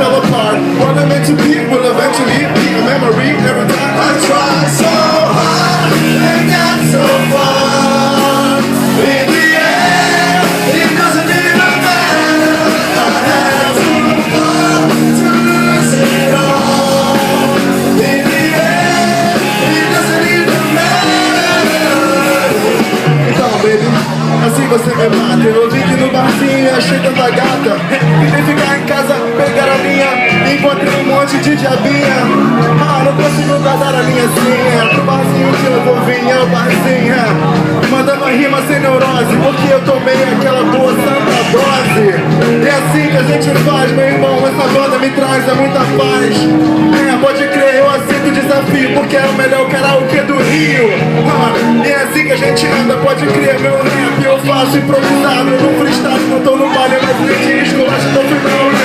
fell apart. What I meant to be will eventually be a memory. Every time I try so hard and got so far, in the end, it doesn't even matter. I have to fall to lose it all. In the end, it doesn't even matter. Então, baby, assim você me mata. Eu vi que no barzinho achei tanta gata. Tentei ficar em casa, pegar a minha. Encontrei um monte de diabinha. Ah, não consigo guardar a minha senha. Pro barzinho que eu vou vir é o barzinho. Mandando a rima sem neurose, porque eu tomei aquela boa santa dose. É assim que a gente faz, meu irmão. Essa banda me traz muita paz. Pode crer, eu aceito o desafio, porque é o melhor karaokê do Rio. É assim que a gente anda, pode crer, meu rap eu faço improvisado. No freestyle, não tô no baile, mas no disco, acho que tô final.